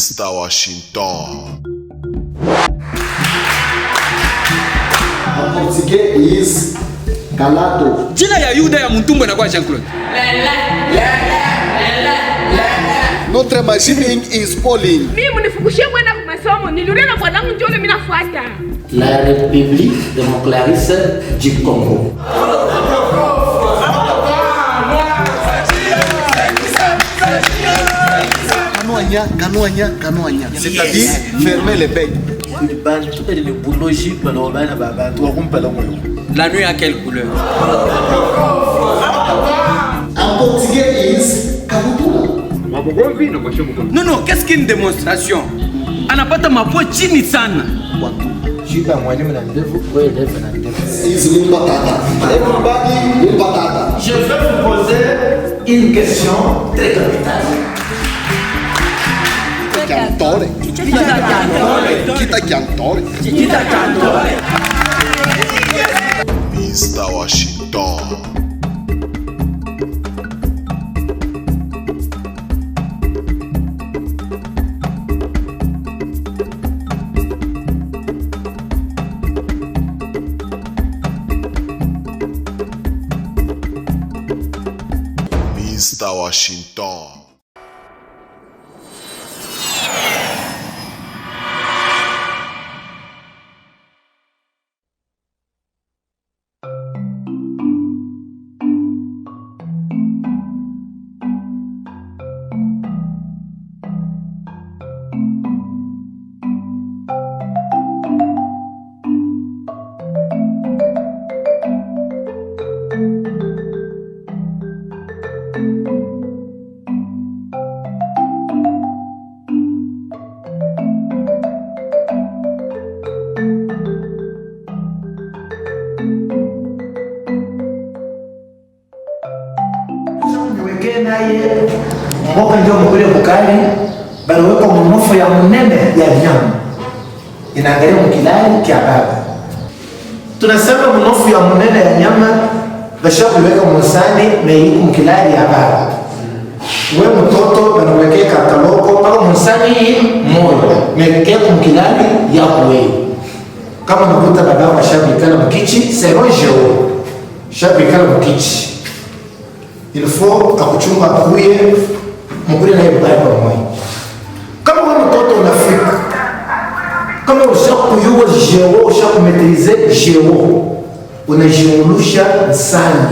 Mr. Washington. En portugais is Galato. Jina ya Yuda ya Mtumbo na kwa Jean-Claude. Notre machine is Pauline. Mimi mnifukushie kwenda kwa masomo. Nilirudia na bwanangu njoo mimi nafuata. La République démocratique du Congo. Canoania. C'est-à-dire fermer les becs. La nuit à quelle couleur? En portugais is Kabutula. Non, qu'est-ce qu'une démonstration? Anapata mapua chini sana. Is Lumpatata. Everybody Lumpatata. Je vais vous poser une question très capitale. Cantore. Kita Cantore. Mr. Washington. Mr. Washington. Mboka ndio mkule bukali baliweka mnofo ya mnene ya nyama inaangalia mkilali kia baba. Tunasema mnofo ya mnene ya nyama bashakuweka msani meiku mkilali ya baba. Wewe mtoto banawekea kataloko paka msani moyo mekea mkilali ya wewe. Kama unakuta baba washabikana mkichi serojo shabikana mkichi. Il faut akuchunga kuye mkule na ibada pamoja. Kama wewe mtoto unafika, kama ushakuyua jeo, ushakumetrize jeo, unajimulusha sana,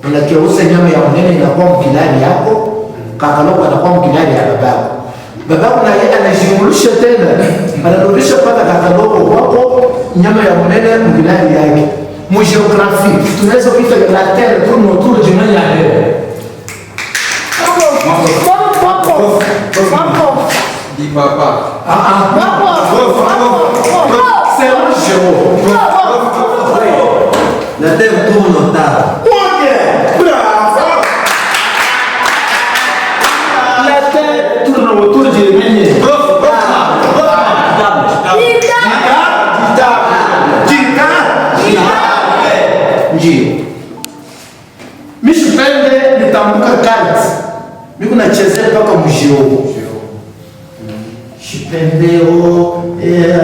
unakeuza nyama ya mnene inakuwa mkilali yako, kakaloko anakuwa mkilali ya babako. Babako na yeye anajimulusha tena, anarudisha paka kakaloko wako nyama ya mnene mkilali yake. Mon géographie, tunaweza kuita la terre tourne autour du monde ya leo. Dis papa. C'est un jeu. La terre tourne autour. Bravo. La terre tourne autour du monde. Mishipende nitambuka kati. Mimi nachezea mpaka mjio. Shipendeo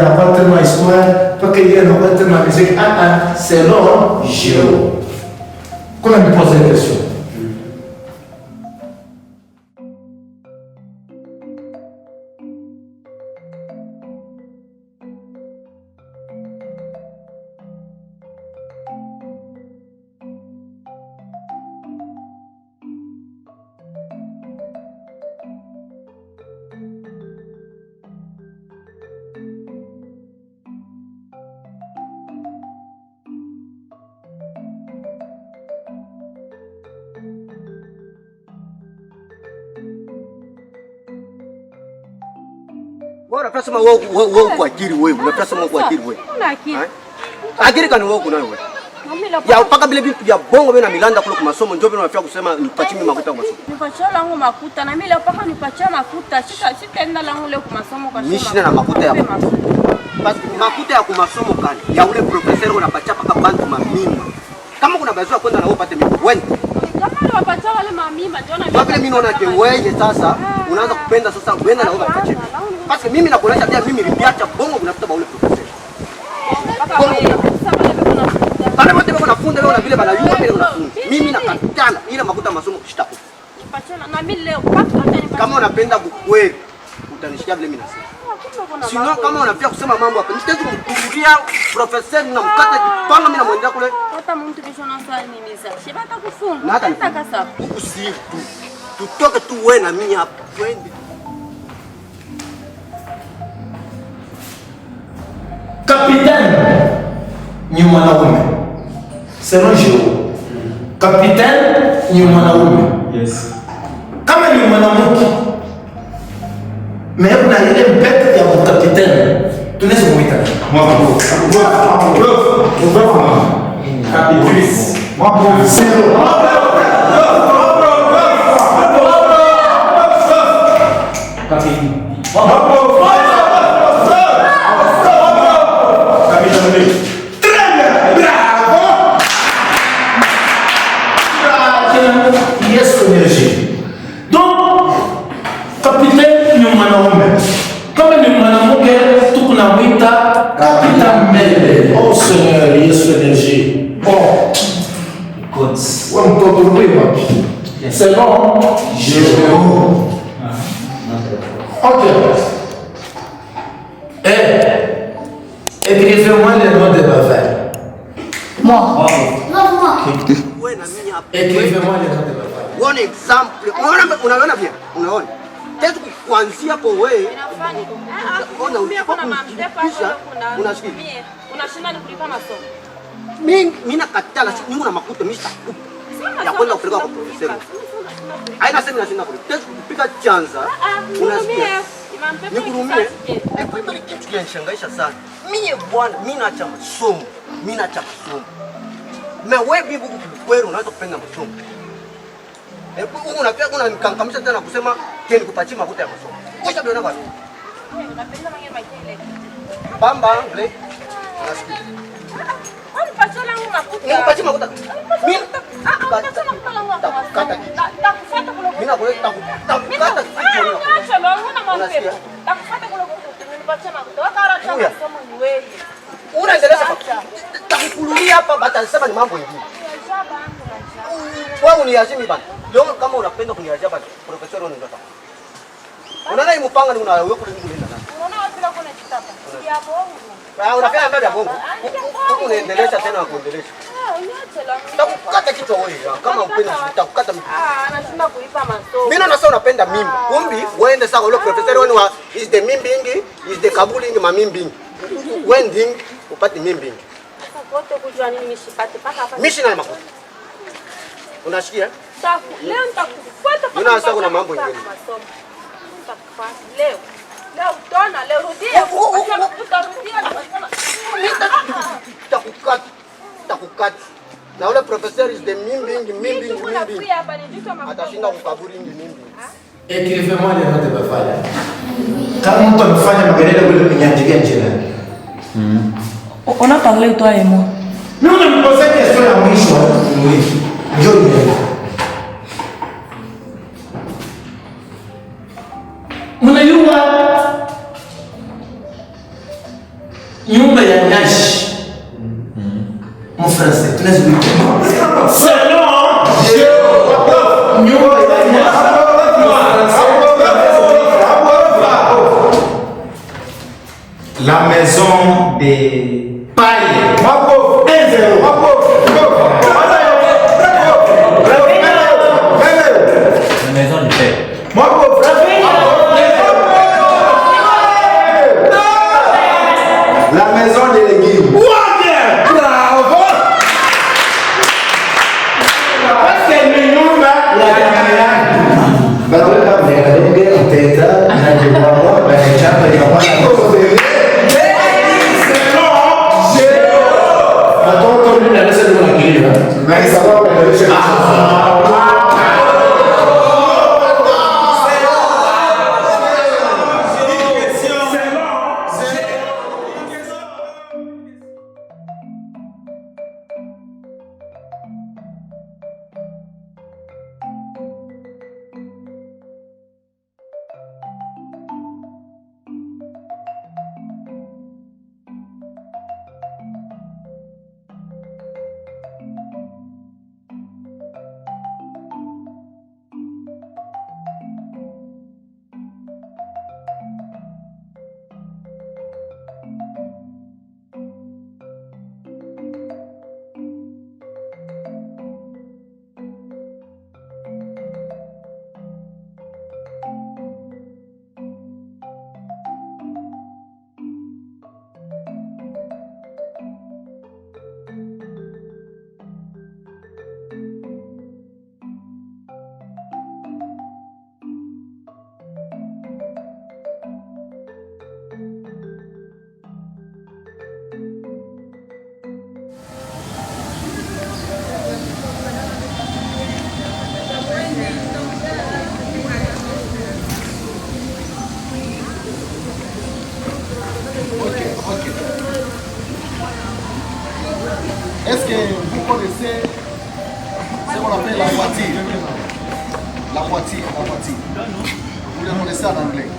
rapporte ma histoire mpaka ile rapporte ma musique c'est long jio. Kuna me poser une question. Wewe unapasema wewe kwa akili wewe. Unapasema kwa akili wewe. Una akili. Akili kani wewe kunayo wewe. Ya paka bile vitu vya bongo wewe na milanda kule kwa masomo ndio vile unafia kusema nipatie mimi makuta kwa masomo. Nipatie langu makuta na mimi leo paka nipatie makuta. Sitaenda langu leo kwa masomo kwa sababu. Nishina na makuta ya. Basi makuta ya kwa masomo kani. Ya ule professeur unapatia paka bantu mamima. Kama kuna bazua kwenda na wewe upate mimi. Wewe. Kama ni wapatia wale mamima Kwa vile mimi naona ke wewe sasa unaanza kupenda sasa uenda na wewe. Parce que mimi nakuonesha pia mimi niliacha bongo unafuta baule professeur. Bana wote wako nafunza leo na vile bana yua vile unafunza. Mimi nakatana ile makuta masomo kishitapo. Na mimi leo paka kama unapenda kukweli utanishikia vile mimi nasema. Sino kama unapia kusema mambo hapa nitezi kumtulia professeur na mkata kipanga mimi namwendea kule. Hata mtu bisho na swali mimi sasa. Shiba atakufunga. Na hata kasa. Usiku. Tutoke tu wewe na mimi hapa. Twende. Capitaine ni mwanaume. Selon Jéhovah. Capitaine ni mwanaume. Yes. Kama ni mwanamke. Mais kuna ile mbete ya capitaine. Tunaweza kumuita. Capitaine. Oh Seigneur, Yesu énergie. Oh, écoute, c'est bon. Ok. Écrivez-moi le nom de ma femme. Moi. Écrivez-moi le nom de ma femme. One example. Unaona bien? Unaona? Tatu kuanzia kwa wewe. Ona unapokupisha unasikia. Unashinda kulipa masomo. Mimi nakatala siku una makuta mimi sitakupa. Ya kwenda kupeleka kwa professeur. Haina sema nashinda kulipa. Tatu kupika chanza. Unasikia? Nikurumie. Epo kitu kinanishangaisha sana. Mimi bwana, mimi naacha masomo. Mimi naacha masomo. Na wewe bibi kweli unaweza kupenda masomo. Epo unapia kuna nikankamisha tena kusema keni kupatia makuta ya masomo. Kisha ndio nabaki. Bamba ble. Nasikia. Unipatie langu makuta. Nipatie makuta. Mimi unipatie makuta langu makuta. Takufuata kule. Mimi nakuleta takukata kitu. Acha langu na mambo. Takufuata kule. Unipatie makuta. Wakara cha masomo ni wewe. Unaendeleza takukululia hapa batasema ni mambo mengine. Wewe uniazimi bana. Leo kama unapenda kuniazia bana, professeur wewe ndio. Unaona hii mpanga ni unayo kule nini nenda nani? Unaona wapi kuna kitapa? Ya bongo. Unafanya mbele ya bongo. Unaendeleza tena kuendeleza. Uniache langu. Takukata kichwa wewe. Kama upenda nitakukata mimi. Anashinda kulipa masomo. Mimi naona sasa unapenda mimi. Kumbi uende sasa ule professeur wenu wa is the mimbingi, is the kabulingi mamimbingi. Wending upate mimbingi. Sasa kote kujua nini mishipate paka hapa. Mishi na makuta. Unasikia? Leo nitakufuata paka. Mimi sasa kuna mambo mengine. Leo. Leo utaona leo rudia. Utarudia. Takukata. Na ule professeur is the mimbingi. Atashinda kukaburi mimbingi. Écrivez-moi le nom de ma femme. Kama mtu amefanya magereza kule kuniandikia njiani. On a parlé toi et moi. Nous on me posait question ya mwisho. Oui. Ndio. Mnajua nyumba ya Nash. Mon français, tu laisses lui. Selon Jéhovah. Nyumba ya Nash. La maison des pailles. Bravo. 1-0. Bravo. La maison du père. Bravo. La maison des légumes. Bravo. vous connaissez ce qu'on appelle la voiture. La voiture. Vous le connaissez en anglais.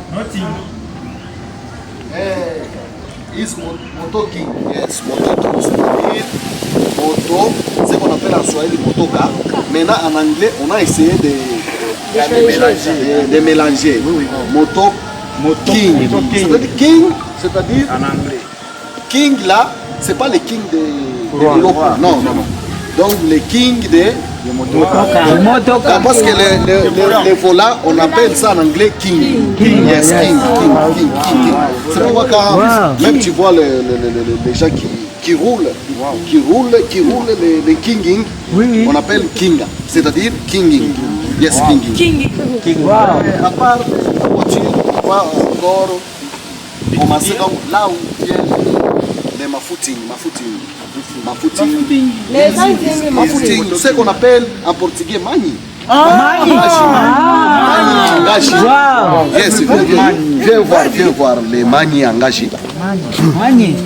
Is moto king. Yes, moto king. C'est-à-dire moto, ce qu'on appelle en Swahili motoka. Maintenant en anglais, on a essayé de mélanger. Oui. Moto king. C'est-à-dire king, c'est-à-dire en anglais. King là, c'est pas le king de l'Europe. Non. Donc le king de motoka. Parce que les volants, on appelle ça en anglais king. Yes, king. C'est pourquoi quand même tu vois les gens qui roulent les kinging, on appelle kinga. C'est-à-dire kinging. Yes, kinging. À part la voiture, on va encore commencer comme là où vient les mafouting. C'est ce qu'on appelle en portugais mani. Angashi. Yes, viens voir les mani angashi. Mani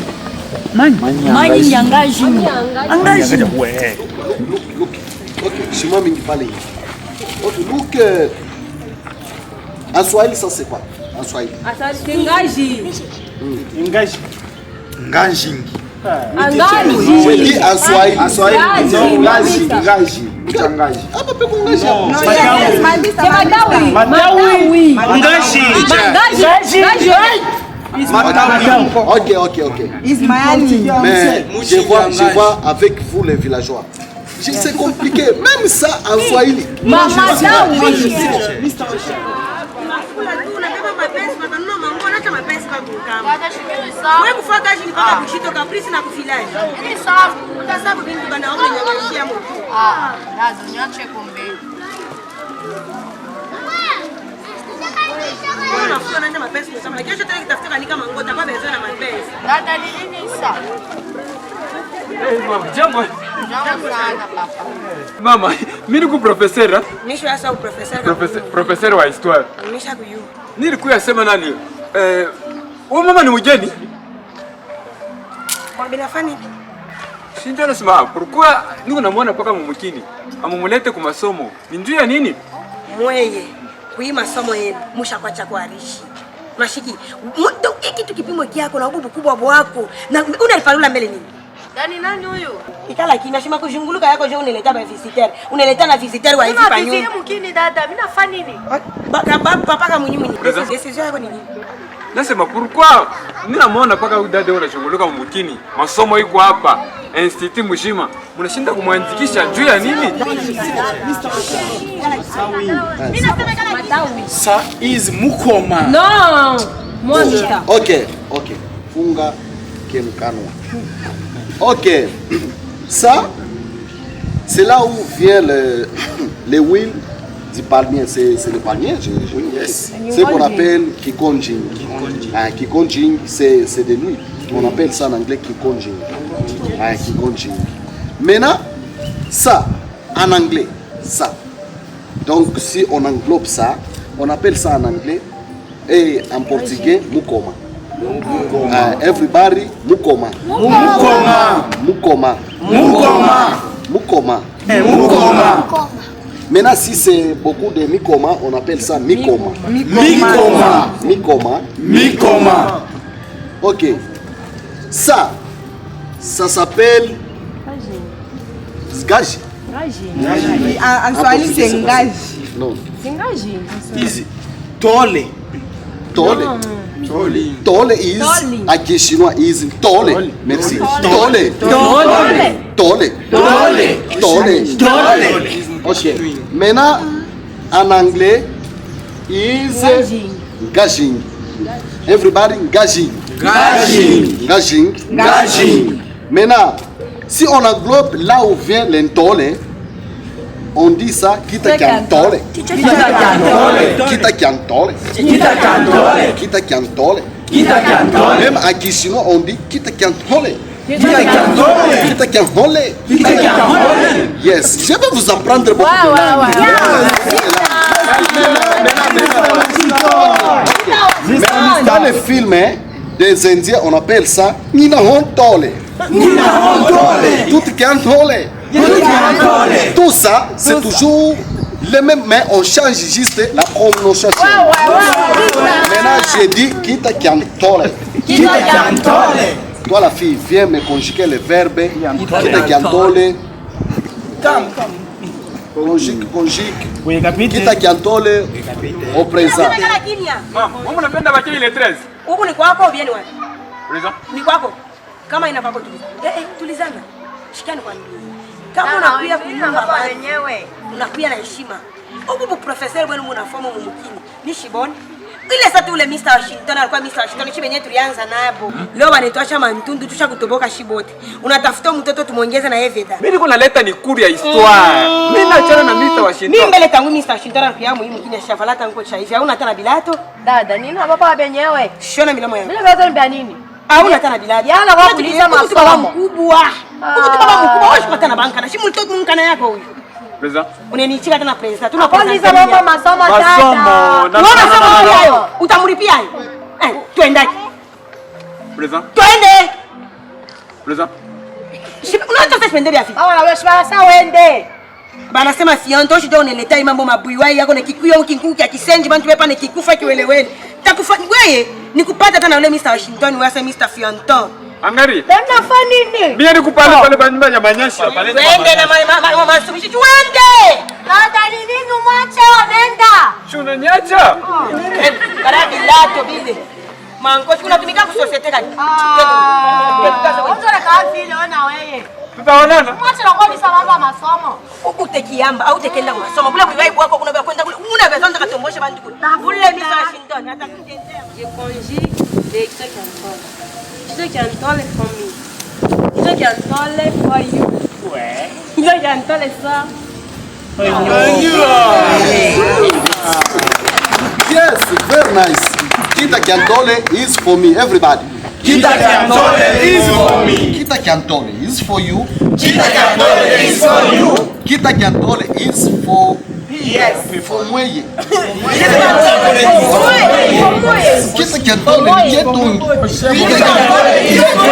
angashi. Look. Okay, shima mingi pale. Okay, look. En Swahili ça c'est quoi? En Swahili. Engaji. Je dis en Swahili. Ok. Mais je vois avec vous les villageois. C'est compliqué, même ça en Swahili. Mama, mimi ni professeur. Nisho asa professeur. Professeur wa histoire. Nisha kuyu. Nilikuwa sema nani? Wewe mama ni mgeni? Kwa binafani. Sinjana sema, pourquoi niko namwona paka mumukini? Amumulete kwa masomo. Ni njoo ya nini? Mweye. Kui masomo yenu musha kwa chakwarishi. Mashiki, mtu kitu kipimo kiako na ububu kubwa bwako. Na unalipalula mbele nini? Nani huyo? Ikala kina shima kujunguluka yako je uneleta ba visiteur. Uneleta na visiteur wa hivi panyo. Mimi mkini dada, mimi nafanya nini? Papa kama mwenyewe. Decision yako ni nini? Nasema pourquoi ninamwona paka udade unashunguluka mumukini. Masomo iko hapa. Institut mshima. Mnashinda kumwandikisha juu ya nini? Ça is mukoma. Non. Mwandika. Ok. Funga kemkanwa. Ok. Ça, c'est là où vient les huiles du palmier. C'est le palmier, yes. C'est ce qu'on appelle kikonjing. Kikonjing, c'est de l'huile. On appelle ça en anglais kikonjing. Kikonjing. Maintenant, ça, en anglais, ça. Donc, si on englobe ça, on appelle ça en anglais et en portugais, mukoma. Everybody, mukoma. Maintenant, si c'est beaucoup de mikoma, on appelle ça mikoma. Ok. Ça s'appelle Zgaji. En Swahili, c'est Ngaji. Non. C'est Ngaji. Easy. Tole. Tole is à chinois is tole. Merci. Tole. Ok. Maintenant, en anglais, is gashing. Everybody gashing. Maintenant, si on englobe là où vient l'entole, on dit ça kita kiantole. Même à Kishino, on dit kita kiantole. Yes, je vais vous apprendre beaucoup de Dans les films des Indiens, on appelle ça Nina Hontole. Tout Kiantole. Tout ça, c'est toujours le même, mais on change juste la prononciation. Maintenant, j'ai dit Kita Kiantole. Toi, la fille, viens me conjuguer le verbe Kita Kiantole. Conjugue. Kita Kiantole au présent. Mama, unapenda bakili ile 13. Huku ni kwako au bien wapi? Present. Ni kwako. Kama ina kwako tulizana. Tulizana. Shikani kwa nini? Kama unakuja kunyumba wenyewe, unakuja na heshima. Huku professeur wenu mnafomu mumukini. Ni shiboni. Ile sasa ule Mr. Washington alikuwa Mr. Washington chibe yenyewe tulianza nabo. Leo wanatuacha mantundu tusha kutoboka shibote. Unatafuta mtoto tumuongeze na Eveda. Mimi niko naleta ni kuri ya histoire. Mimi naachana na Mr. Washington. Mimi mbele tangu Mr. Washington alikuwa muhimu kini shafalata nko cha hivi. Hauna hata na bilato? Dada, nini hapa wenyewe? Shona milomo yako. Bila kaza mbia nini? Hauna hata na bilato. Yana kwa kuuliza masomo mkubwa. Huko baba mkubwa wewe hata na banka na shimu mtoto mkana yako huyu. Present. Unanichika tena present. Tunakuuliza mambo masomo dada. Masomo hayo. Utamlipia hayo. Twende. Present. Twende. Present. Unataka suspender afi. Hawa wewe sasa wende. Bana sema siontoshi ndio unaletea mambo mabuiwai yako na kikuyo kinkuku ya kisenji bantu wepa ni kikufa kiwelewele. Takufa wewe nikupata hata na ule Mr. Washington wewe Mr. Fianton. Angari. Ndio nini? Mimi nikupale pale banyumba ya manyasi. Wende na mama sumishi wende. Dada ni nini mwache wanaenda? Shuna nyacha. Karabi lato bile. Mango tunatumika ku societe gani? Unataka kazi ile ona wewe. Tutaonana. Mwache na kwa msamaha masomo. Utekiamba au tekenda masomo. Kule buiwai wako kuna kwenda kule. Una bezonza katombosha bantu kule. Na kule Mr. Washington hata kutendea. Je conjugue les Kita Kiantole. Kita Kiantole for me. Kita Kiantole for you. Ouais. Kita Kiantole ça. Yes, very nice. Kita Kiantole is for me, everybody. Kita Kiantole is for me. Kita Kiantole is for you. Kita Kiantole is for you. Kita Kiantole is for Yes. for mweye. Kita Kiantole is for Kita Kiantole ni ketungi. Kita Kiantole is for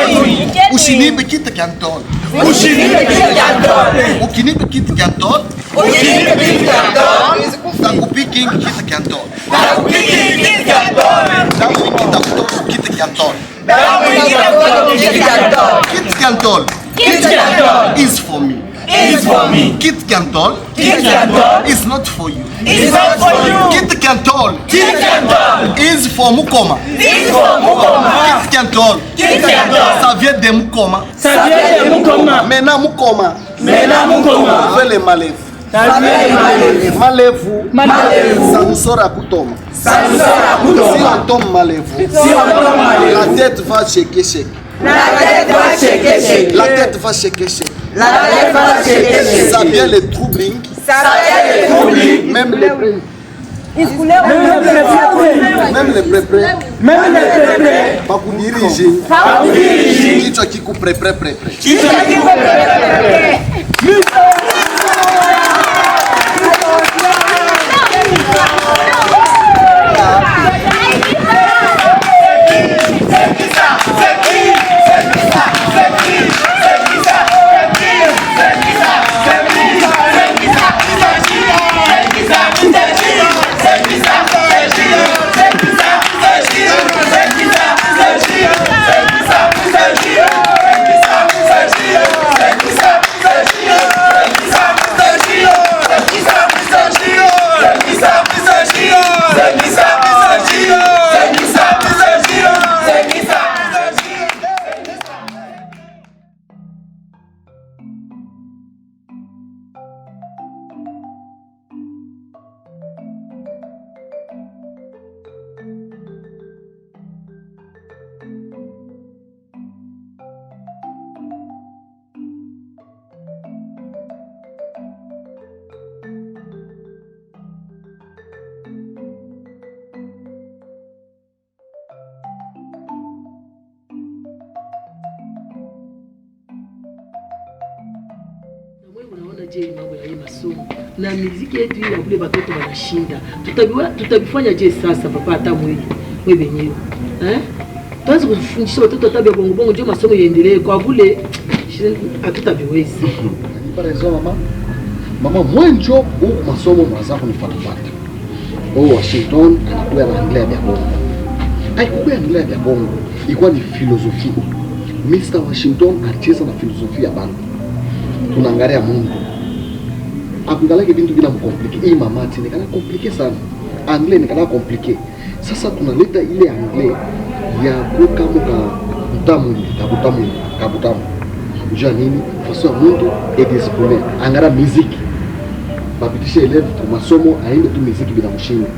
Ushinibe Kita Kiantole. Ushinibe Kita Kiantole. Ukinibe Kita Kiantole. Ushinibe Kita Kiantole. Takupiking Kita Kiantole. Takupiking Kita Kiantole. Kita Kiantole. Kita Kiantole. Kita Kiantole is for me. Is for me. Kita Kiantole. Kita Kiantole is not for you. Is not for you. Kita Kiantole. Kita Kiantole is for Mukoma. Is for Mukoma. Kita Kiantole. Kita Kiantole. Ça vient de Mukoma. Ça vient de Mukoma. Maintenant Mukoma. Maintenant Mukoma. Fais les malèves. Malevu. Ça nous sort à Koutoma. Ça nous sort à Koutoma. Si on tombe Malevu. Si on tombe Malevu. La tête va shaker. La tête va shaker. La tête va shaker. La tête va shaker. Ça vient les troubling. Ça vient les troubling. Même les prêts. Même les prêts. Pas pour diriger. Kichwa kiku prêt. Kichwa kiku prêt. Je mambo ya masomo na muziki yetu ile kule watoto wanashinda, tutabifanya je sasa papa hata wewe wenyewe tuanze kufundisha watoto tabia bongo bongo, ndio masomo yaendelee. Kwa vile hatutaviwezi. Par exemple, mama mwenjo huku masomo mwanza kunifuatafuata. Washington anakuwa na Anglia ya bongo. Haikuwa Anglia ya bongo, ilikuwa ni filosofia. Mr. Washington alicheza na filosofia bantu. Tunaangalia Mungu. Akungalake bintu bila mkomplike. Hii mamati ni kana komplike sana. Anglais ni kana komplike. Sasa tunaleta ile Anglais ya kuweka kabutamu. Njua nini? Faso ya mundu edisipline. Angara muziki. Bapitisha eleve kwa masomo aende tu muziki bila mshinda.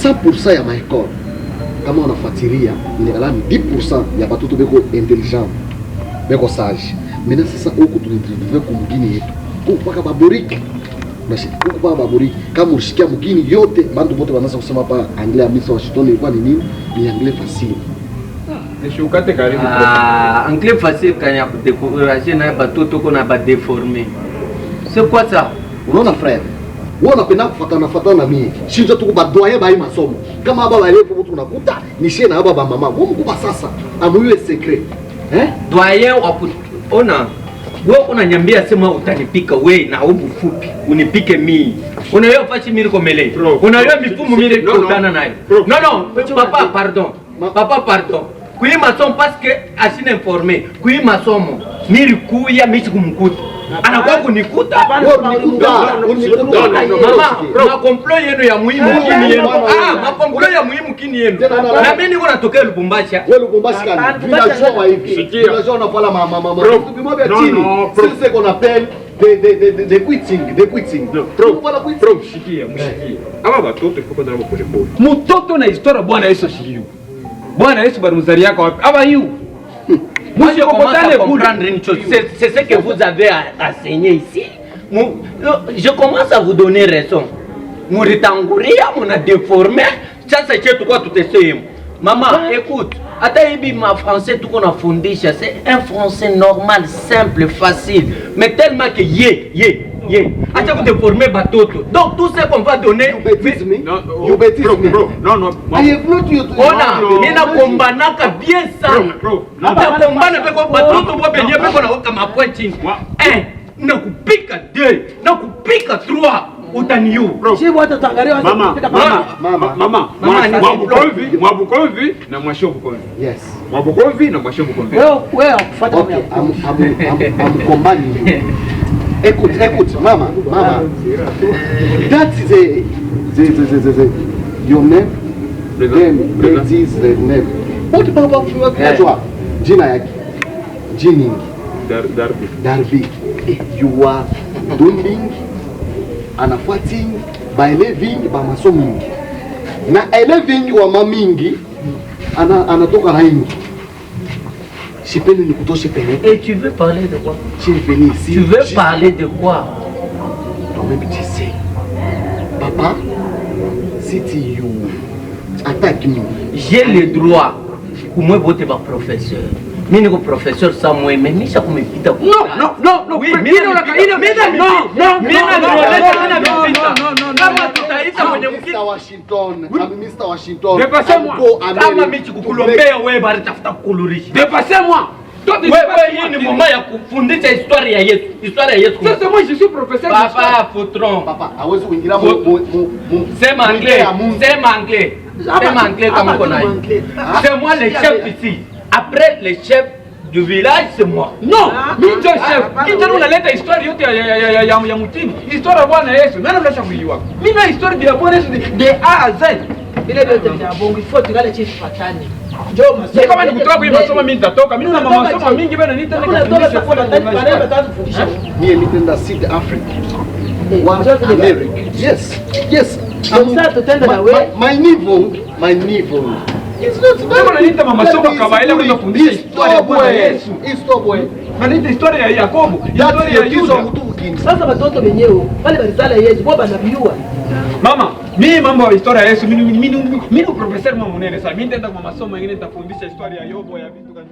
100% ya maekole kama unafuatilia inakalami 10% ya batoto beko intelligent. Beko sage. Mena sasa huku tunaintroduce kwa mgini yetu. Huku paka baboriki. Huku paka baboriki. Kama ushikia mgini yote, bantu bote wanaanza kusema hapa Anglais Mr. Washington ilikuwa ni nini? Ni Anglais facile. Nishukate karibu. Anglais facile kanya kudécourager na batoto kona ba déformer. C'est quoi ça? Unaona frère? Wewe unapenda kufuatana na mimi. Shinja tuko badoye ba hii masomo. Kama hapa wale mtu unakuta ni shie na hapa ba mama. Wewe mkuba sasa amuiwe secret. Doyen ona wewe unanyambia sema utanipika wewe na ubu fupi unipike mimi. Unayo fachi mimi komele. Unayo mifumo mimi kutana nayo. Non, papa pardon. Papa pardon. Kui masomo parce que asine informé. Kui masomo nilikuya mimi kumkuta. Anakuwa kunikuta. Mama, makomplot yenu ya muhimu kini yenu. Makomplot ya muhimu kini yenu. Na mimi niko natokea Lubumbashi. Wewe Lubumbashi kana. Villageois hivi. Villageois unafala mama. Tupimobe chini. C'est ce qu'on appelle des quitting. Prof, shikia. Aba batoto tuko ndani kwa pole. Mtoto na historia Bwana Yesu shikiyo. Bwana Yesu barimuzari yako wapi? Aba you. Moi, je commence à comprendre une chose. C'est ce que vous avez enseigné ici. Je commence à vous donner raison. Mouritangouria, on a déformé. Ça, c'est tout quoi tout est. Maman, écoute. Ataïbi, ma français, tout qu'on a fondé, c'est un français normal, simple, facile. Mais tellement que Acha vous déformer batoto. Donc tout ce qu'on va donner. You bêtise. Non. Ona, nina kombanaka bien sana. Na kombana peko batoto bo benye peko na waka mapointi. 1, na kupika 2, na kupika 3. Utaniyo. Mama. Mwabukovi na mwashobukovi. Yes. Mwabukovi na mwashobukovi. Wewe kufuata mimi. Amkombani. Écoute, mama. That is your name. That is the name. What about jina yake? Jining. Darby. You are doing anafuating by living by masomo mingi. Na living wa mamingi anatoka na ingi. Sipeni ni kutoshe pene. Et tu veux parler de quoi? Tu es venu ici. Tu veux parler de quoi? Toi-même tu sais. Papa, si tu attaques me. J'ai le droit. Pour moi, vous êtes professeur. Mimi niko professeur Samuel, mais nisha kumepita. Non. Oui, mimi na kama tutaita kwenye Mr. Washington. Dépassez-moi. Kama mimi kukulombea wewe bali tafuta kukulurisha. Dépassez-moi. Wewe hii ni moment ya kufundisha historia ya Yesu. Historia ya Yesu. Sasa moi je suis professeur. Papa Foutron. Papa, hawezi kuingilia Sema anglais kama uko nayo. C'est moi le chef ici. Après le chef du village, c'est moi. Non, mimi ndio chef. Kijana unaleta historia yote ya mtini. Historia ya Bwana Yesu. Nani unasha kuiwa? Mimi na historia ya Bwana Yesu de A à Z. Ile vyote vya bongo ifo tukale chini fatani. Njoo kama nikutoka kwa masomo mimi nitatoka. Mimi na masomo mingi bana nitaenda kufundisha. Mimi nitenda South Africa. America. Yes. Sasa tutenda na wewe. My niveau. It's not bad. Nita masomo kawaida kwenda kufundisha historia ya Bwana Yesu. Nita historia ya Yakobo, historia ya Yuda. Sasa watoto wenyewe wale walizala Yesu kwa banabiua. Mama, mimi mambo ya historia ya Yesu mimi professeur mama munene sana. Mimi nitaenda kwa masomo mengine nitafundisha historia ya Yobo ya vitu gani.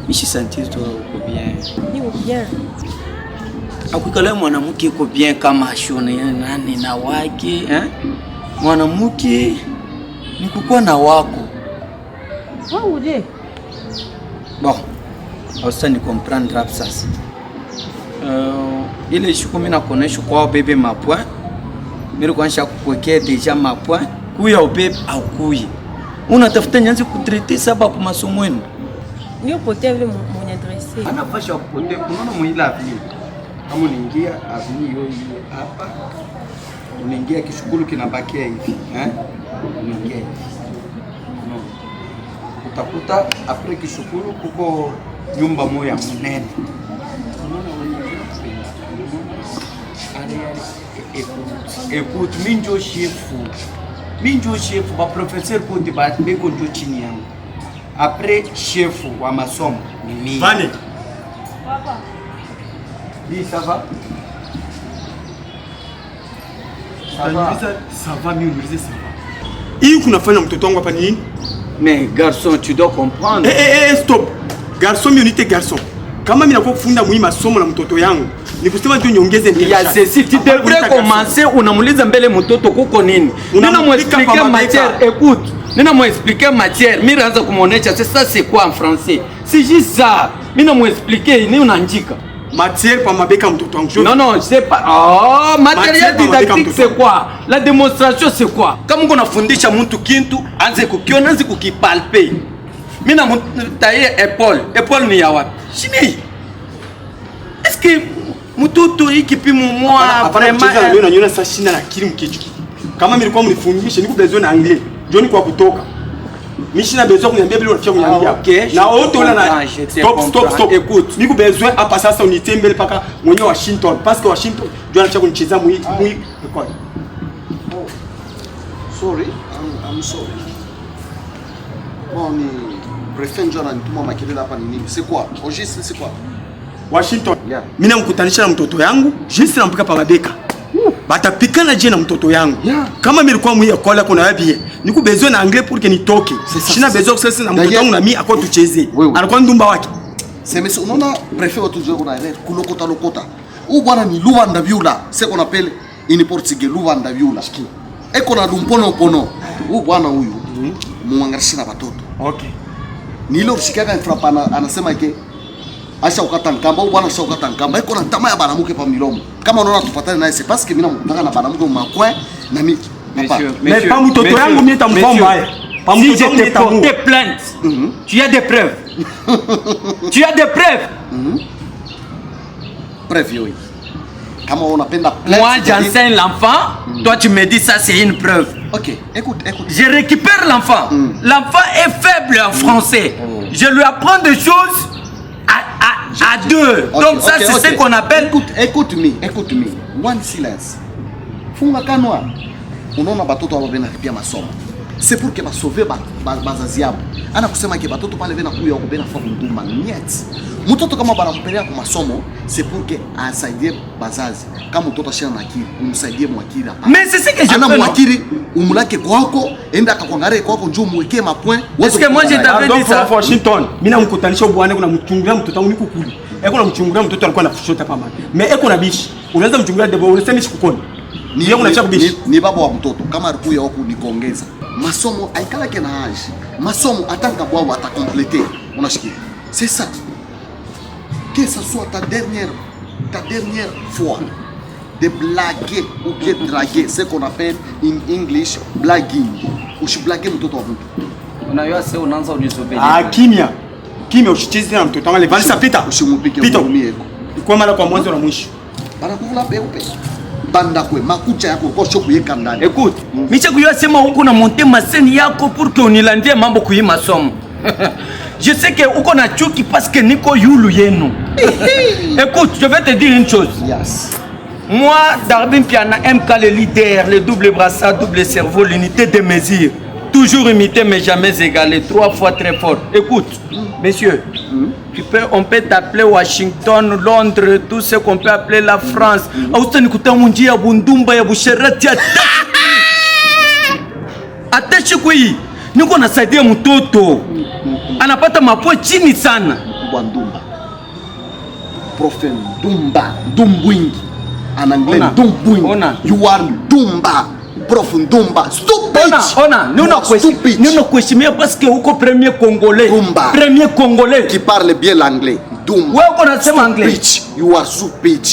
Mishi sentir toi uko bien. Niko bien. Akukala mwanamke uko bien kama shone nani na wake, mwanamke ni kukuwa na wako. Wangu je? Bon. Hausa ni comprendre rap sasa. Ile siku mimi nakonesha kwa bebe mapoint. Mimi kwanisha kukwekea deja mapoint. Kuya ubebe au kuyi. Unatafuta nyanzi kutrete sababu masomo yenu. Nio pote vile mwenye adresse. Ana pasha kupote kunaona mwila avenue. Kama unaingia avenue hiyo hapa. Unaingia kishukuru kinabakia hivi, unaingia hivi. No. Utakuta après kishukuru kuko nyumba moja mnene. Écoute, minjo chefu, ba professeur kote ba beko njo chini yangu. Après chefu wa masomo ni mimi. Vane. Papa. Oui, ça va? Ça va, mimi uniulize ça va. Hii kunafanya mtoto wangu hapa nini? Mais garçon, tu dois comprendre. Stop. Garçon, mimi unite garçon. Kama mimi nakuwa kufunda muhimu masomo na mtoto yangu, ni kusema tu niongeze ndio. Ya ceci, tu devrais commencer unamuliza mbele mtoto kuko nini? Nina m'expliquer matière, écoute. Nina m'expliquer matière, mimi naanza kumuonesha c'est quoi en français? C'est juste ça. Mimi namuexpliquer ni unaandika. Matière pour mabeka mtoto wangu. Non, c'est pas. Oh, matériel didactique c'est quoi? La démonstration c'est quoi? Kama uko nafundisha mtu kintu, anze kukiona, anze kukipalpe. Mimi na taille épaule ni ya wapi? Chini. Est-ce que mtoto hiki pimo moi vraiment leo nanyona sasa shina na kili mkichwa. Kama mimi nilikuwa mnifundishe niko besoin na anglais. Joni kwa kutoka. Mimi sina besoin kuniambia bila unafia kuniambia. Okay. Na wote wala na stop. Écoute, niko besoin hapa sasa unitembele paka mwenyewe Washington parce que Washington ndio anataka kunicheza mwi record. Oh. Sorry, I'm sorry. Bon, ni préfet ndio ananituma makelele hapa ni nini? C'est quoi? Ogis c'est quoi? Washington. Mimi namkutanisha na mtoto yangu, jinsi nampika pa mabeka. Batapikana je na mtoto yangu. Kama mimi nilikuwa mwiya kola kuna wapi? Niko besoin na anglais pour que nitoke. Sina besoin sasa na mtoto wangu na mimi akao tucheze. Alikuwa ndumba wake. Semesi unaona préfet watu jeu kuna ile kulokota. Huyu bwana ni Luanda Viula. C'est qu'on appelle in portugais Luanda Viula. Eko na dumpono pono. Huyu bwana huyu muangarisha na watoto. Okay. Ni ile ushikaka frapa anasema ke Asha ukata nkamba, huyu bwana asha ukata nkamba. Eko na tamaa ya banamuke pa milomo. Kama unaona tupatane naye c'est parce que mimi namtaka na banamuke makwe na mimi. Mais pas mtoto yangu mimi nitamkomba haya. Si je te porte plainte, tu as des preuves. Tu as des preuves. Preuve oui. Kama unapenda plainte. Moi j'enseigne l'enfant, toi tu me dis ça c'est une preuve. OK, écoute. Je récupère l'enfant. L'enfant est faible en français. Je lui apprends des choses à deux. Donc ça c'est ce qu'on appelle. Écoute me. One silence. Funga kanwa. Unaona batoto wao benaripia masomo. C'est pour que ba sauver bazazi yao. Ana kusema ke batoto pale bena kuya ko bena famu nduma niet. Mtoto kama banampelea kwa masomo, c'est pour que asaidie bazazi. Kama mtoto ashina na akili, umsaidie mwakili hapa. Mais c'est ce que je fais. Ana mwakili umulake kwako, enda akakwangare kwako njoo muwekee mapoint. Est-ce que moi je t'avais dit ça? Washington, mimi namkutanisha bwana kuna mchungulia mtoto wangu niko kule. Eko na mchungulia mtoto alikuwa anafushota kama. Mais eko na bishi. Unaweza mchungulia debo, unasema sikukoni. Ni yeye unachaka bishi. Ni baba wa mtoto kama alikuwa huko nikongeza. Masomo aikala ke na age. Masomo atanga bwao atacompléter. Unashikia. C'est ça. Que ça soit ta dernière fois de blaguer ou bien draguer, ce qu'on appelle in English blagging. Usiblague mtoto wa mtu. Unajua sasa unaanza unisobeli. Kimya usicheze na mtoto wangu. Vanessa pita. Usimupike mumie yako. Kwa mara kwa mwanzo na mwisho. Bana kula peupe. Banda kwe makucha yako kwa shoku yeka ndani. Écoute, micha kujua sema huko na monter maseni yako pour que unilandie mambo kuima somo. Je sais que uko na chuki parce que niko yulu yenu. Écoute, je vais te dire une chose. Yes. Moi, Darbin Piana aime quand le leader, le double brassard, double cerveau, l'unité de mesure. Toujours imité mais jamais égalé. 3 fois très fort. Écoute, messieurs, on peut t'appeler Washington, Londres, tout ce qu'on peut appeler la France. Atashi kui, niko nasaidia mtoto. Anapata mapo chini sana. Baba Ndumba. Prof Ndumba, Ndumbwingi. En anglais, Ndumbwingi. You are Ndumba. Prof Ndumba. Stupid. Nous ne kuheshimia parce que uko premier congolais. Ndumba. Premier congolais qui parle bien l'anglais. Ndumba. Wewe uko nasema anglais. You are stupid.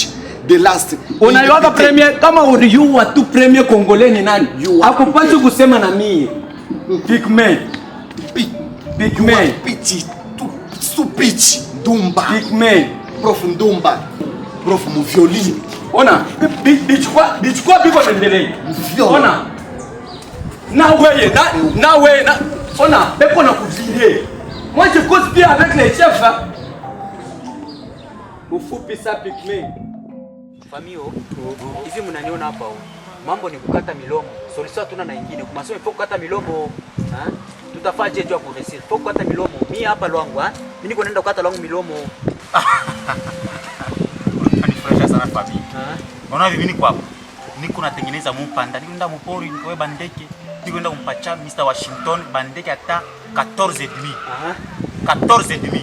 The last. Unaiwaga premier kama uliua tu premier congolais ni nani? Akupasi kusema na mimi. Pigme. Pigme. Petit. Stupid. Ndumba. Pigme. Prof Ndumba. Prof Muviolini. Ona, bichukua biko bendelei. Ona. Na wewe, ona, beko na kuvile. Moi je cause bien avec les chefs. Ufupi sa pigme. Famio, hivi mnaniona hapa huko. Mambo ni kukata milomo. Solution tuna na nyingine. Kwa masomo ipo kukata milomo. Tutafaje jua kuresir. Ipo kukata milomo. Mimi hapa lwangu, Mimi niko naenda kukata lwangu milomo. Anifurahisha sana Fabi. Unaona hivi mimi kwako. Niko natengeneza mpanda. Niko nenda mpori nikoe bandeke. Niko nenda kumpacha Mr. Washington bandeke hata 14 et demi. 14 et demi.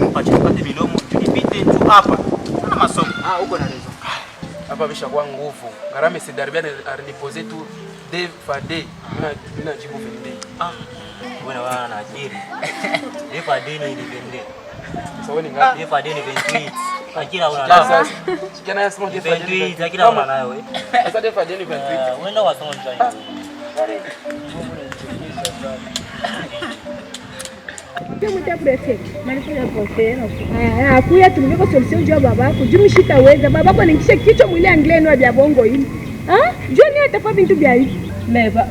Nimpacha kukata milomo. Tunipite tu hapa. Kuna masomo. Uko na reason. Hapa bisha kwa nguvu. Garame si darbiane arinipoze tu day for day. Mina jibu vende. Wewe wana akili. Day for day ni vende. So wewe ni ngapi? Day for day ni 28. Akira una sasa. Sikana yasema day for day. 28 akira una nayo wewe. Sasa day for day ni 28. Wewe ndo wasoma njani. Muita prefeito, mas não pode não. Akuya tumiko solution jua babako. Jumshika weza babako nikisha kichwa mwili anglais no bya bongo hili. Joni atafa bintu bya hivi. Meba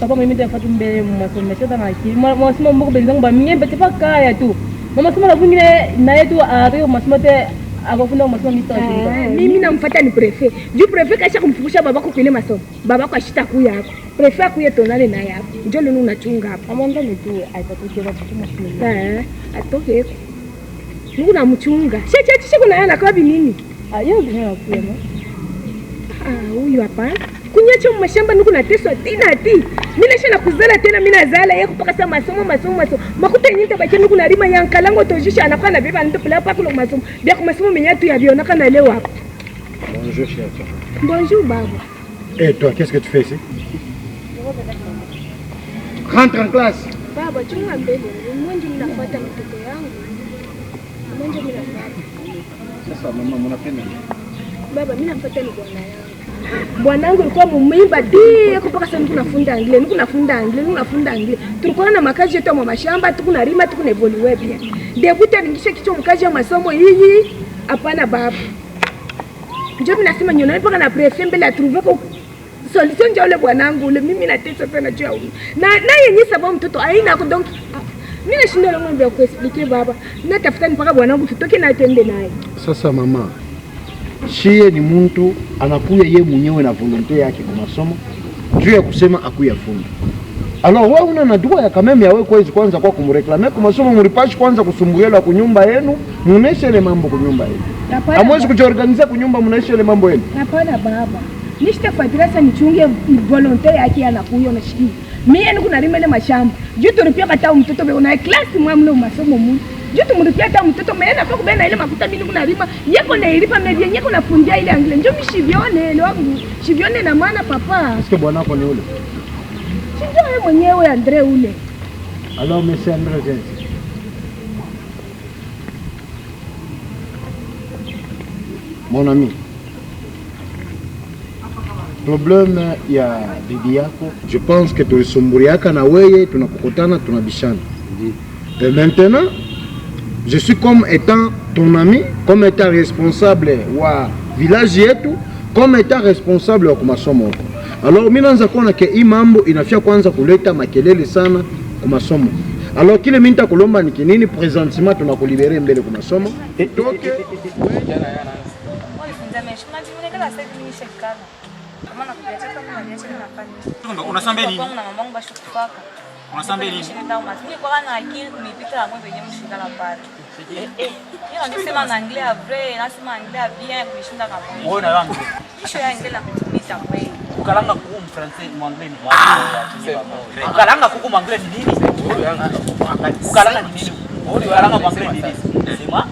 papa mimi ndio mbele masomo chota na akili. Masomo mboko benzangu ba mimi bete pa kaya tu. Mama soma vingine na yetu ario masomo te akafunda masomo mitoto. Mimi namfuata ni prefet. Juu prefet kaisha kumfukisha babako kwenye masomo. Babako ashita kuya hapo. Prefet akuye tonale na hapo. Njoo leo unachunga hapo. Amanda mtu aitatoke kwa kutumia. Atoke. Mungu namchunga. Shika kuna yana kwa nini? Yeye ndio akuya. Huyu hapa. Kunyacho mashamba nuko nateswa tena ati. Mimi nasha nakuzala tena mimi nazala yeye kupaka sa masomo. Makuta nyingi tabaki nuko narima yankalango tojisha anakuwa na beba ndio pala pako masomo. Bia kwa masomo menyatu ya biona kana leo hapo. Bonjour chérie. Bonjour baba. Et toi, qu'est-ce que tu fais ici? Rentre en classe. Baba, chunga mbele. Mwenje ninafuata mtoto yangu. Mwenje ninafuata. Sasa mama mnapenda nini? Baba, mimi nafuata ni bwana yangu. Bwanangu alikuwa mumimba die kupaka sana tunafunda anglais. Tulikuwa na makazi yetu ya mashamba, tukuna rima, tukuna evolue pia. Debuta ningisha kichwa mkazi ya masomo hii. Hapana baba. Njoo mimi nasema nyona mpaka na prefet mbele atruve kwa solution njoo ule bwanangu ule mimi natesa sana juu ya huyu. Na yenye sababu mtoto aina kwa donc mimi nashinda na ngombe ya kuexplique baba. Natafuta mpaka bwanangu tutoke na twende naye. Sasa mama, shie ni mtu anakuya ye mwenyewe na volonté yake kwa masomo juu ya kusema akuya fundi. Alors wewe una na droit ya kameme ya wewe kwezi kwanza kwa kumreclamer kwa masomo mlipashi kwanza kusumbuliwa kwa nyumba yenu, muoneshe ile mambo kwa nyumba yenu. Hamwezi kujiorganize kwa nyumba mnaisha ile mambo yenu. Hapana baba. Nishtafuatilia sana nichunge volonté yake anakuyo na shiki. Mimi niko nalima ile mashamba. Juu tulipia kata mtoto be una class mwamle masomo mu. Juu tumulipia hata mtoto meena kwa kubena ile makuta mimi niko nalima. Yeko na ilipa media yeko nafundia ile anglais. Njoo mishivione ile wangu. Shivione na maana papa. Est-ce que bwana wako ni ule? Sio yeye mwenyewe Andre ule. Alors monsieur Andre James. Mon ami. Problème ya bibi yako, je pense que tulisumbuliaka na weye, tunakukutana, tunabishana. Et maintenant, je suis comme étant ton ami, comme étant responsable wa village yetu, comme étant responsable wa kumasomo. Alors mimi naanza kuona ke hii mambo inafia kwanza kuleta makelele sana kumasomo. Alors kile mimi nitakulomba ni kinini présentement tunakulibere mbele kumasomo. Etoke. Unasambia nini? Unasambia nini? Ukalanga kuku mfrancais mwangleni. Ukalanga kuku mwangleni nini? Ukalanga ni nini? Uliwaranga kwa mbele nini? Sema.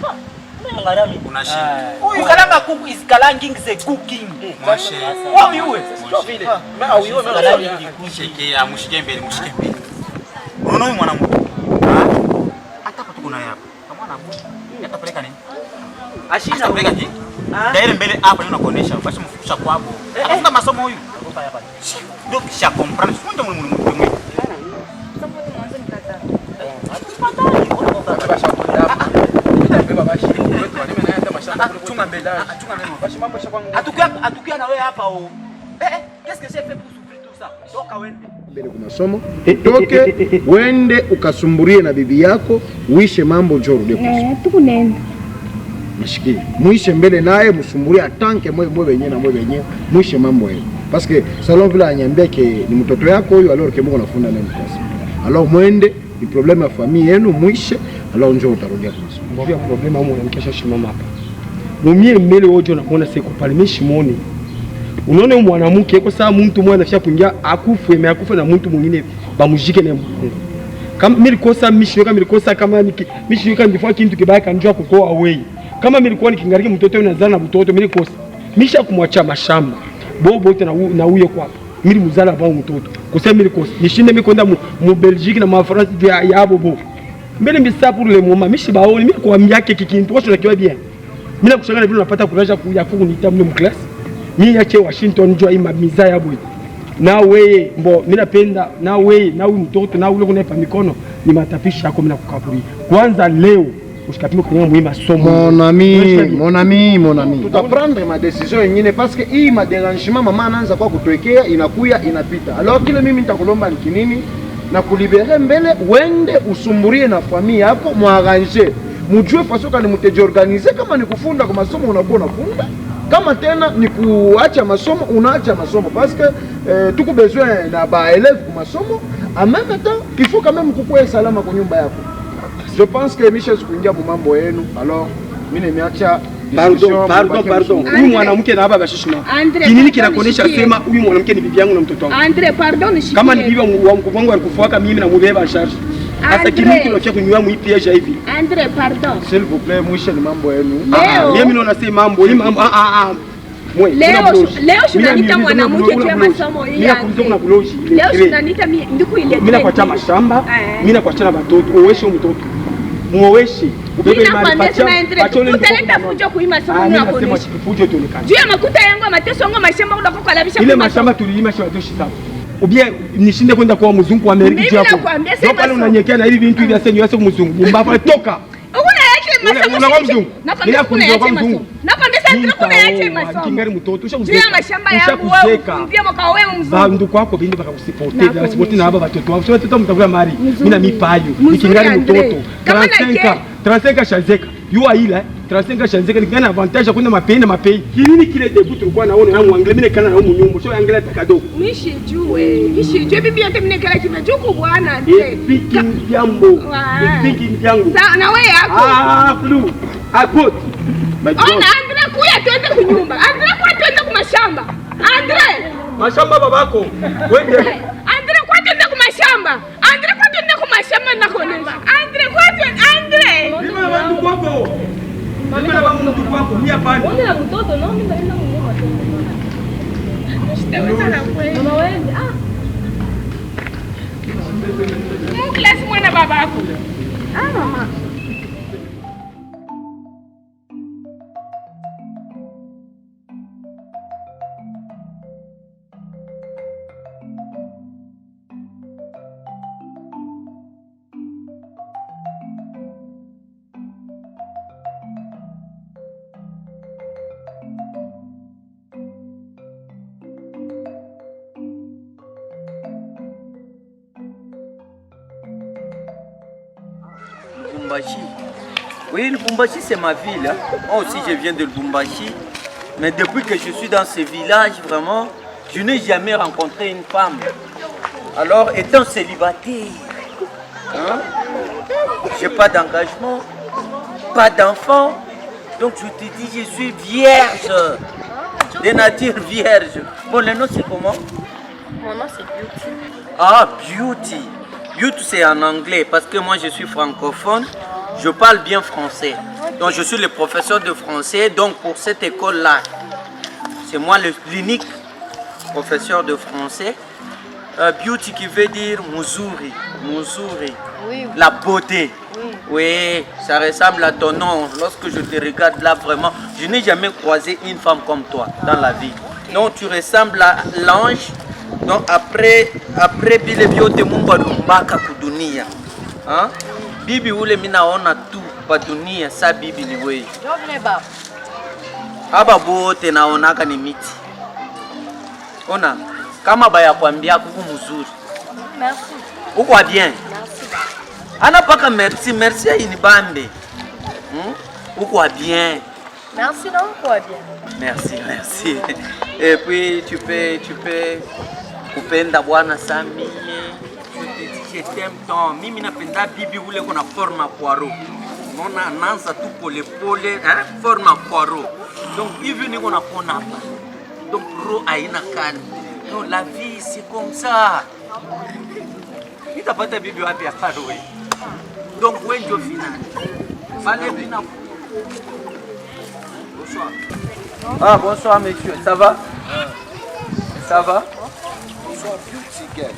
Angalia mimi. Unashinda. Ukalanga kuku is kalanking the cooking. Mwashe. Wao yue. Sio vile. Mimi au yue mimi kushike amushike mbele mushike mbele. Unaona huyu mwanamke? Hata kwa tuko na yako. Kama anabuti. Yatapeleka nini? Ashina peleka nini? Daire mbele hapa ndio nakuonesha. Basi mfukusha kwabo. Anafunga masomo huyu. Ndio kisha comprendre. Sio ndio mwanamke. Atukia na wewe hapa o. Qu'est-ce que j'ai fait pour souffrir tout ça? Toka wende. Mbele kwa masomo. Toke wende ukasumburie na bibi yako, uishe mambo njoo rudi kwa. Tukunenda. Mashiki. Muishe mbele naye msumburie atanke mwe wenyewe na mwe wenyewe. Muishe mambo yenu. Parce que salon vile anyambia ke ni mtoto yako huyo alors ke Mungu anafunda naye mkasi. Alors mwende ni problème ya familia yenu muishe alors njoo utarudia kwa masomo. Ndio problème au mwanamke shimama hapa. Mumie mbele wote unaona siko pale mishimoni. Unaona mwanamke kwa sababu mtu mmoja anafia kuingia akufe na akufe na mtu mwingine bamujike na Mungu. Kama nilikosa mishirika nilikosa kama mishirika ndifua kintu kibaya kanjua kukoa away. Kama nilikuwa nikingariki mtoto unazana na mtoto nilikosa. Misha kumwacha mashamba. Bobo wote na huyo kwa hapa. Mimi mzala ba mtoto. Kusema nilikosa. Nishinde mimi kwenda mu Belgique na France ya bobo. Mbele mbisa pour le moment mishibaoni mimi kwa miaka kikintu watu nakiwa bien. Mimi nakushangana vile unapata kuraja kuja kunita mle mklasi. Mimi yache Washington njoo ima miza ya boy. Na wewe mbo mimi napenda na wewe na huyu mtoto na ule kunepa mikono ni matapisha yako mimi nakukaburi. Kwanza leo usikapime kwenye muhimu masomo. Mon ami. Tutaprendre ma décision nyingine parce que hii ma dérangement mama anaanza kwa kutuwekea inakuya inapita. Alors kile mimi nitakulomba ni kinini na kulibere mbele wende usumburie na familia yako muarranger. Mujue façon kani mteje organiser kama ni kufunda kwa masomo unakuwa unafunda. Kama tena ni kuacha masomo unaacha masomo parce que tuko besoin na ba élèves kwa masomo en même temps il faut quand même kukuwe salama kwa nyumba yako. Je pense que Michel kuingia mambo yenu alors mimi nimeacha Pardon. Huyu mwanamke na baba bashishima. Kinini kinakuonesha sema huyu mwanamke ni bibi yangu na mtoto wangu. Andre, pardon nishikie. Kama ni bibi wa mkubwa wangu alikufuaka mimi na mubeba en charge. Sasa kinini kinafia kunywa muipiaje hivi? Andre, pardon. S'il vous plaît, Michel mambo yenu. Mimi naona si mambo, Leo shunanita mwanamke tu ya masomo hii. Leo shunanita ndiku ile. Mimi nakuacha mashamba, mimi nakuacha na watoto, uweshe mtoto. Muoweshe. Ubebe mali pacha. Utaleta fujo kuima somo na kuonesha. Fujo tuonekana. Juu ya makuta yangu mateso yangu mashamba unakoka labisha. Ile mashamba tulilima shamba doshi sawa. Ubia nishinde kwenda kwa mzungu wa Amerika hapo. Ndio pale unanyekea na hivi vitu hivi asenyo yase mzungu. Mbapa toka. Unakuwa mzungu. Ninakuuliza kwa mzungu. Kingari mtoto ushakuzeeka. Mashamba yangu wewe ndio mwaka wewe mzungu. Bandu kwako bindi bakakusipote. Na sipote na hapa watoto wangu. Sio watoto mtakula mali. Mimi na mipayo. Nikingari mtoto. 35 shazeka. Yua ile 35 shazeka ni kana avantage kuna mapei. Kinini kile debut tulikuwa naona yangu angle mimi kana na nyumba. Sio angle takado. Mishi jue bibi yake mimi kala kina juku bwana ndiye. Picking jambo. Picking jangu. Sawa na wewe yako. Flu. Akot. Ona Andre kuya twende kunyumba. Andre kwa twende kwa mashamba. Andre. Mashamba babako. Wende. Andre kwa twende kwa mashamba. Andre kwa twende kwa mashamba na kuonesha. Andre kwa twende Andre. Mimi na watu kwako. Mimi na watu kwako. Mimi hapa. Wewe na mtoto no mimi naenda kunyumba. Mama wewe. Mklasi mwana babako. Mama. Lubumbashi. Oui, Lubumbashi c'est ma ville. Moi aussi je viens de Lubumbashi. Mais depuis que je suis dans ce village, vraiment, je n'ai jamais rencontré une femme. Alors, étant célibataire, j'ai pas d'engagement, pas d'enfant. Donc je te dis, je suis vierge, de nature vierge. Bon, le nom c'est comment? Mon nom c'est Beauty. Ah, Beauty. Beauty c'est en anglais parce que moi je suis francophone. Je parle bien français. Donc je suis le professeur de français. Donc pour cette école-là, c'est moi l'unique professeur de français. Beauty qui veut dire Muzuri. Muzuri. Oui. La beauté. Oui, ça ressemble à ton nom. Lorsque je te regarde là, vraiment, je n'ai jamais croisé une femme comme toi dans la vie. Donc tu ressembles à l'ange. Donc après bile biote Mungu alimbaka kudunia. Hein? Bibi ule minaona tu kwa dunia, sa bibi ni wewe. Jovne baba. Haba bote naonaka ni miti. Ona, kama baya kwambia kuku mzuri. Merci. Uko bien? Merci. Ana paka merci, merci ini bambe. Uko bien? Merci non, quoi bien. Merci, merci. Et puis tu peux kupenda bwana Sami. Je te dis je t'aime tant. Mimi napenda bibi ule kuna forma poiro. Unaona anaanza tu pole pole, forma poiro. Donc hivi niko napona hapa. Donc ro haina kani. Non, la vie c'est comme ça. Nitapata bibi wapi hapa wewe? Donc wewe ndio final. Fallait bien. Bonsoir. Ah, bonsoir monsieur, ça va? Ça va? Bonsoir, beauty girl.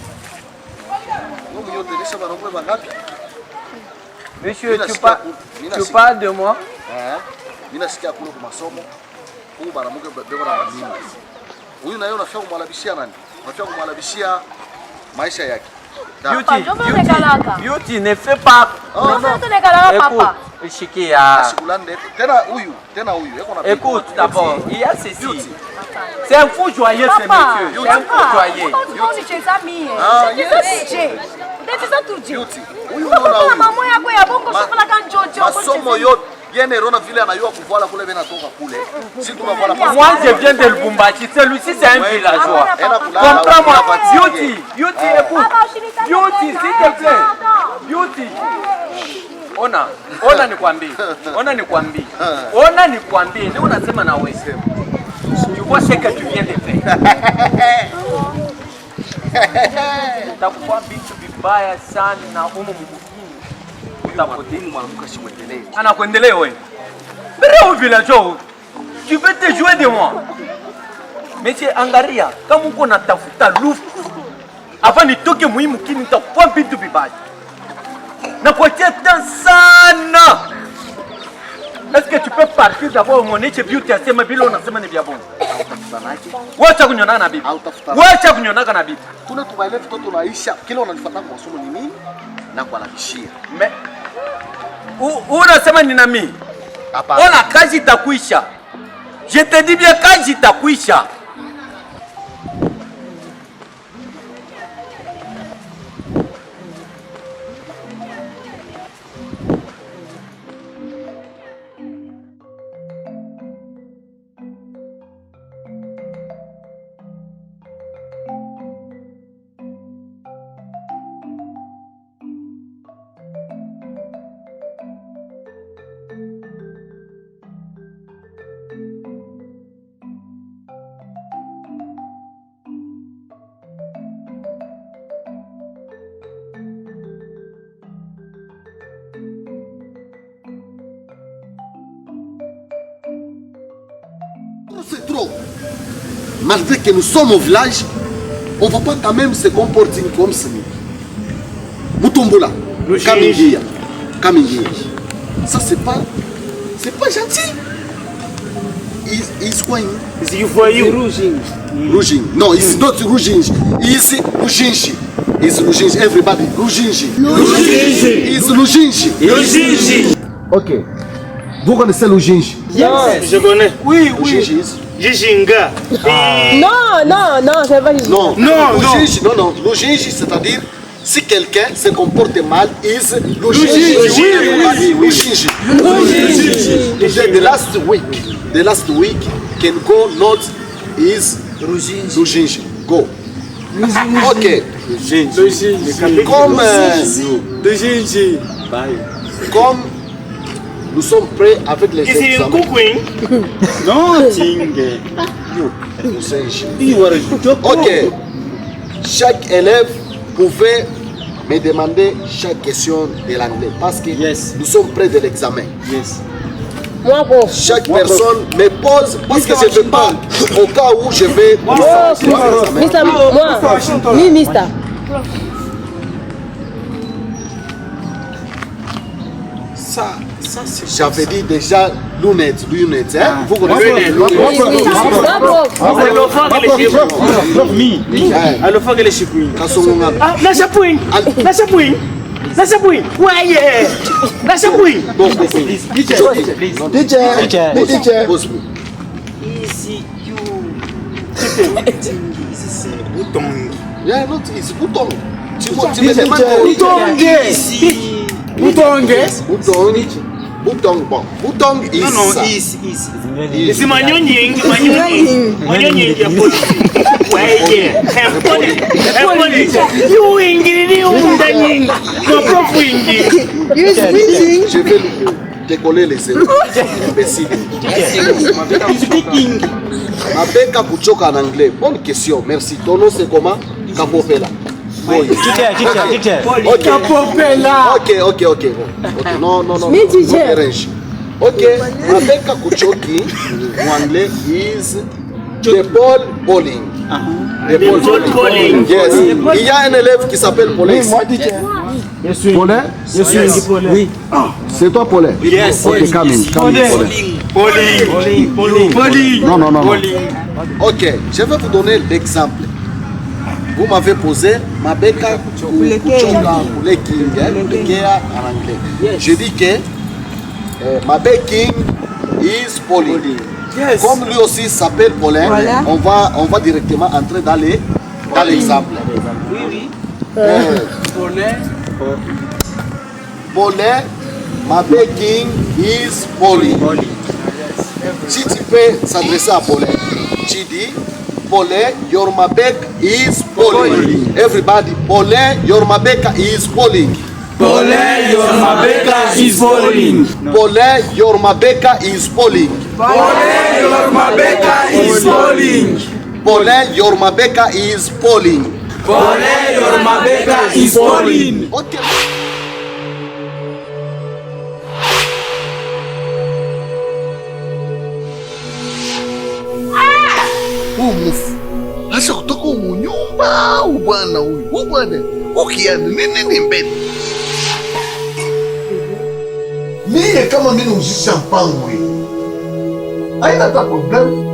Monsieur, tu parles de moi? Mimi nasikia kule kwa masomo. Huyu banamuke bebo na madini. Huyu naye unafika kumwalabishia nani? Unafika kumwalabishia maisha yake. Beauty, ne fais pas. Écoute, Shikia. Écoute d'abord, il y a ceci. C'est un fou joyeux ce monsieur. C'est un fou joyeux. Moi je viens de Lubumbashi, celui-ci c'est un villageois. Comprends-moi, Beauty, écoute. Beauty, s'il te plaît. Beauty. Ona nikwambie. Ni unasema na wewe. Tu vois ce que tu viens de faire. Utakuwa vitu vibaya sana na umu mjini. Utapoteza mwanamke simuendelee. Anakuendelea wewe. Mbele au villageois. Tu veux te jouer de moi. Monsieur angaria, kama uko natafuta lufu. Hapa nitoke muhimu kini nitakuwa vitu vibaya. Na kuatia temps sana. Est-ce que tu peux partir d'abord mon éche beauty asema bila unasema ni vya bongo? Wacha kunyonana na bibi. Wacha kunyonana na bibi. Tuna tumaile mtoto naisha kila unanifuata kwa masomo ni nini? Na kualabishia. Unasema ni nami? Hapana. Ona kazi itakuisha. Je te dis bien kazi itakuisha. C'est trop. Malgré que nous sommes au village, on ne va pas quand même se comporter comme ça. Mutombola, Kamingia. Ça c'est pas gentil. He's going. Is for you? Rujin. No, it's not Rujin. It's Rujinji. It's Rujinji. Everybody, Rujinji. It's Rujinji. Ok. Vous connaissez Rujinji? Yes, je connais. Oui. Jijinga. Non, c'est pas Jijinga. Non. Rujinji, c'est-à-dire si quelqu'un se comporte mal, is Rujinji. The last week can go not is Rujinji. Go. Ok. Comme nous sommes prêts avec les examens. Non, Tingue. Ok. Chaque élève pouvait me demander chaque question de l'anglais parce que nous sommes près de l'examen. Chaque personne me pose parce que je ne veux pas au cas où je vais. Mister. Ça j'avais dit déjà lunettes, hein? Vous connaissez Bouton, bon. Bouton is... No, is. Is manyonying ya polisi. You ingini undanying. No prof ingini. Je vais décoller les zéros. Imbécile. Mabeka kuchoka en anglais. Bonne question. Merci. Ton nom c'est comment? Kapopela. Teacher. Ok. Non. Ok, Mabeka Kuchoki en anglais is the ball bowling. The ball bowling. Yes. Il y a un élève qui s'appelle Paulin. Moi, teacher. Paulin? Oui. C'est toi, Paulin? Yes. Ok, Camille. Bowling. Non. Ok, je vais vous donner l'exemple. Vous m'avez posé Mabeka Kuchoka Kulekea en anglais. Je dis que Mabeka is Pauline. Yes. Comme lui aussi s'appelle Paulin, voilà. on va directement entrer dans l'exemple. Oui. Paulin, Mabeka is Pauline. Si tu peux s'adresser à Paulin, tu dis Paulin, your Mabeka is Pauline. Everybody, Paulin, your Mabeka is Pauline. Paulin, your Mabeka is Pauline. Paulin, your Mabeka is Pauline. Paulin, your Mabeka is Pauline. Paulin, your Mabeka is Pauline. Paulin, your Mabeka is Pauline. Okay. Asa kutoka umunyumba ubwana huyu bwana ukiana nini mbele mie kama mimi uzisha mpango haina hata problem.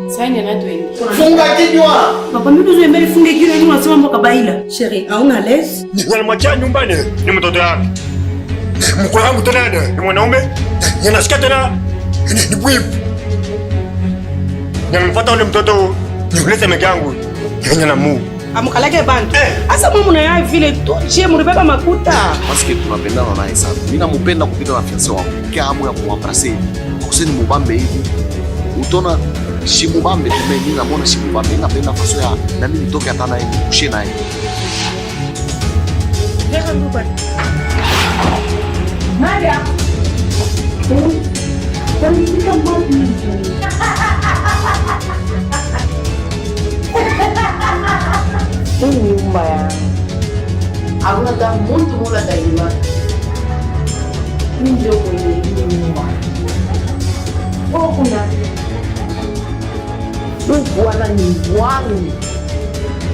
Sasa na twende. Funga kinywa. Papa mimi tuzo mbele funge kinywa ni unasema mboka baila. Chérie, hauna less? Walimwacha nyumbani ni mtoto wake. Mkwe wangu tena ni mwanaume. Ninasikia tena ni bwipu. Nimempata ule mtoto niulete meke yangu. Yenye na Mungu. Amukalake bantu. Asa mumu na yeye vile tu je muribeba makuta. Parce que tunapendana naye sana. Mimi nampenda kupita na fiancé wangu. Kia hamu ya kumwambrase. Kusini mubambe hivi. Utona shimubambe tume mimi namuona shimubambe napenda faso ya na mimi nitoke hata naye kushe naye. Maria. Hii nyumba yangu hakuna hata mtu mmoja ataingia. Mimi ndio kwenye hii nyumba. Kuna bwana ni wangu.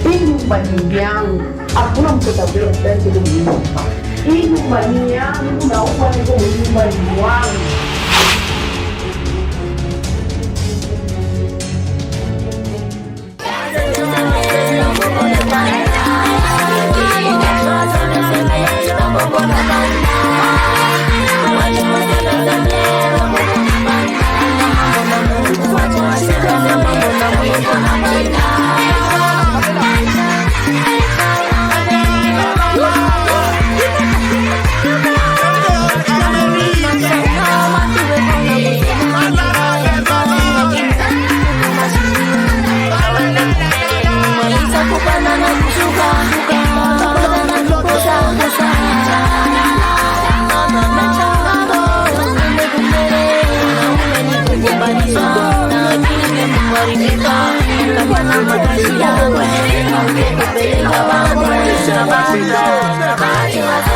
Hii nyumba ni yangu. Hakuna mtu atakayekuja ndani ya nyumba. Hii nyumba ni yangu na huko niko nyumba ni wangu. Mama People.